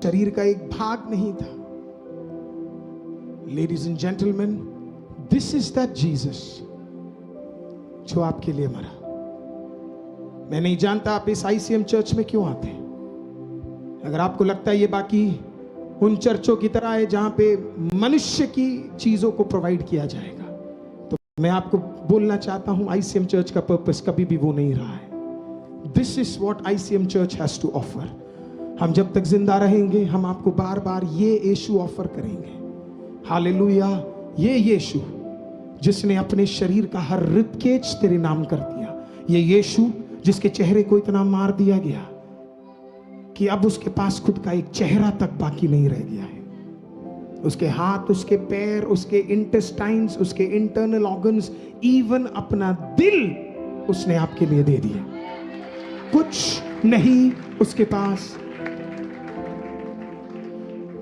शरीर का एक भाग नहीं था। Ladies and gentleman, this is that Jesus जो आपके लिए मरा। मैं नहीं जानता आप इस आईसीएम चर्च में क्यों आते हैं। अगर आपको लगता है ये बाकी उन चर्चों की तरह है जहां पे मनुष्य की चीजों को प्रोवाइड किया जाएगा, तो मैं आपको बोलना चाहता हूं आईसीएम चर्च का पर्पस कभी भी वो नहीं रहा है। This is what ICM church has to offer. हम जब तक जिंदा रहेंगे हम आपको बार बार ये यीशु ऑफर करेंगे। हालेलुया। ये यीशु जिसने अपने शरीर का हर रिबकेज तेरे नाम कर दिया, ये यीशु जिसके चेहरे को इतना मार दिया गया कि अब उसके पास खुद का एक चेहरा तक बाकी नहीं रह गया है। उसके हाथ, उसके पैर, उसके इंटेस्टाइन्स, उसके इंटरनल ऑर्गन्स, इवन अपना दिल उसने आपके लिए दे दिया। कुछ नहीं उसके पास।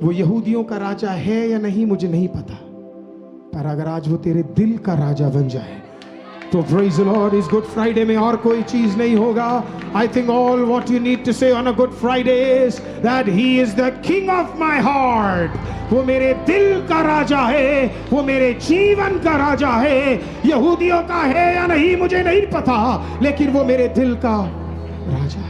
वो यहूदियों का राजा है या नहीं मुझे नहीं पता, पर अगर आज वो तेरे दिल का राजा बन जाए तो प्रेज द लॉर्ड। इस गुड फ्राइडे में और कोई चीज नहीं होगा। I think all what you need to say on a Good Friday is that he is the king of my heart. वो मेरे दिल का राजा है, वो मेरे जीवन का राजा है। यहूदियों का है या नहीं मुझे नहीं पता, लेकिन वो मेरे दिल का राजा है।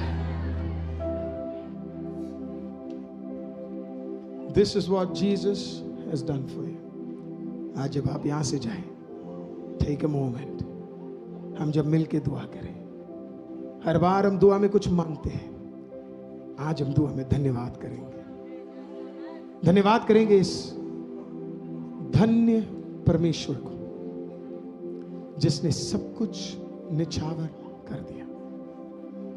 This is what Jesus has done for you. आज जब आप यहां से जाएं, टेक अ मोमेंट। हम जब मिलके दुआ करें, हर बार हम दुआ में कुछ मांगते हैं, आज हम दुआ में धन्यवाद करेंगे। धन्यवाद करेंगे इस धन्य परमेश्वर को जिसने सब कुछ निछावर कर दिया।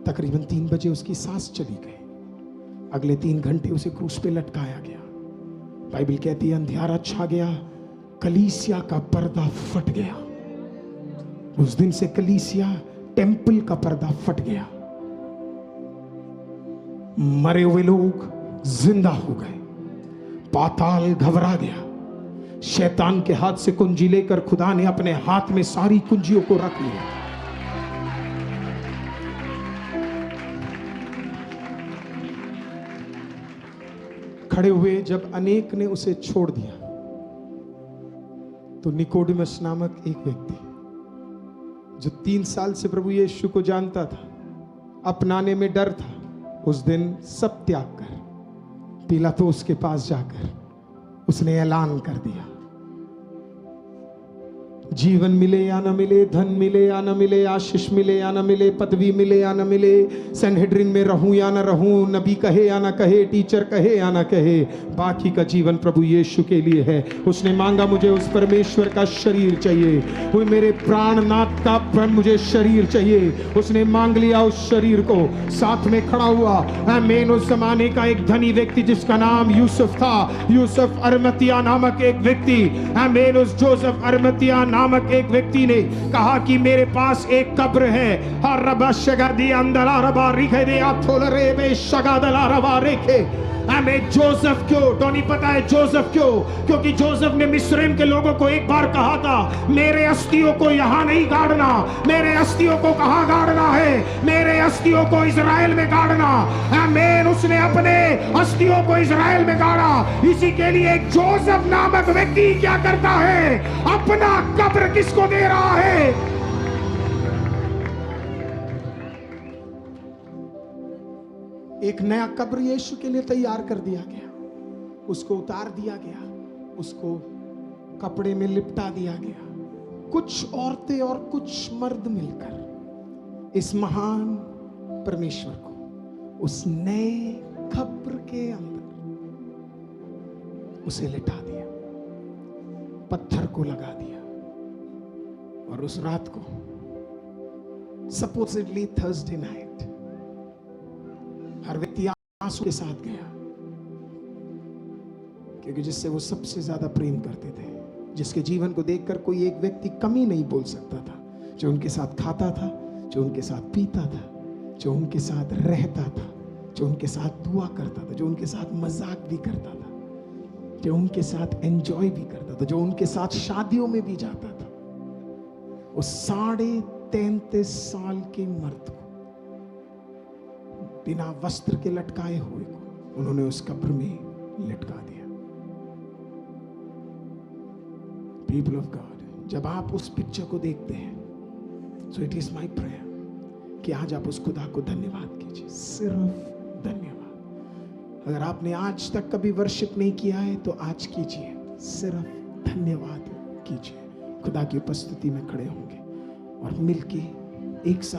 तकरीबन 3 बजे उसकी सांस चली गई, अगले 3 घंटे उसे क्रूस पे लटकाया गया। बाइबल कहती है अंधियारा छा गया, कलीसिया का पर्दा फट गया। उस दिन से कलीसिया टेंपल का पर्दा फट गया। मरे हुए लोग जिंदा हो गए, पाताल घबरा गया। शैतान के हाथ से कुंजी लेकर खुदा ने अपने हाथ में सारी कुंजियों को रख लिया। खड़े हुए जब अनेक ने उसे छोड़ दिया, तो निकोडिमस नामक एक व्यक्ति जो 3 साल से प्रभु यीशु को जानता था, अपनाने में डर था, उस दिन सब त्याग कर पिलातुस के पास जाकर उसने ऐलान कर दिया, जीवन मिले या ना मिले, धन मिले या ना मिले, आशीष मिले या ना मिले, पदवी मिले या ना मिले, सनहेड्रिन में रहूं या ना रहूं, नबी कहे या ना कहे, टीचर कहे या ना कहे, बाकी का जीवन प्रभु यीशु के लिए है। उसने मांगा मुझे उस परमेश्वर का शरीर चाहिए, वो मेरे प्राणनाथ का मुझे शरीर चाहिए। उसने मांग लिया उस शरीर को। साथ में खड़ा हुआ आमीन उस जमाने का एक धनी व्यक्ति जिसका नाम यूसुफ था, यूसुफ अरमतिया नामक एक व्यक्ति, आमीन उस जोसेफ अरमतिया नामक एक व्यक्ति ने कहा कि मेरे पास एक कब्र है। हर रबा शगादी अंदला रबा रिखे दे आथोलरे बे शगादला रबा रेखे। हमें जोसेफ क्यों तो नहीं पता है। जोसेफ क्यों? क्योंकि जोसेफ ने मिस्रैम के लोगों को एक बार कहा था, मेरे अस्थियों को यहां नहीं गाड़ना। मेरे अस्थियों को कहां गाड़ना है? मेरे अस्थियों को इजराइल में गाड़ना। आमीन। उसने अपने अस्थियों को इजराइल में गाड़ा। इसी के लिए एक जोसेफ नामक व्यक्ति क्या करता है? अपना कब्र किसको दे रहा है? एक नया कब्र यीशु के लिए तैयार कर दिया गया, उसको उतार दिया गया, उसको कपड़े में लिपटा दिया गया। कुछ औरतें और कुछ मर्द मिलकर इस महान परमेश्वर को उस नए कब्र के अंदर उसे लिटा दिया, पत्थर को लगा दिया। और उस रात को सपोजिटली थर्सडे नाइट हर व्यक्ति आंसू के साथ गया, क्योंकि जिससे वो सबसे ज्यादा प्रेम करते थे, जिसके जीवन को देखकर कोई एक व्यक्ति कमी नहीं बोल सकता था, जो उनके साथ खाता था, जो उनके साथ पीता था, जो उनके साथ रहता था, जो उनके साथ दुआ करता था, जो उनके साथ मजाक भी करता था, जो उनके साथ एंजॉय भी करता था, जो उनके साथ शादियों में भी जाता था। उस 33.5 साल के मर्द को, बिना वस्त्र के लटकाए हुए को, उन्होंने उस कब्र में लटका दिया। पीपल ऑफ गॉड, जब आप उस पिक्चर को देखते हैं, so it is my prayer कि आज आप उस खुदा को धन्यवाद कीजिए, सिर्फ धन्यवाद। अगर आपने आज तक कभी वर्शिप नहीं किया है तो आज कीजिए, सिर्फ धन्यवाद कीजिए। खुदा की उपस्थिति में खड़े होंगे और मिलके एक साथ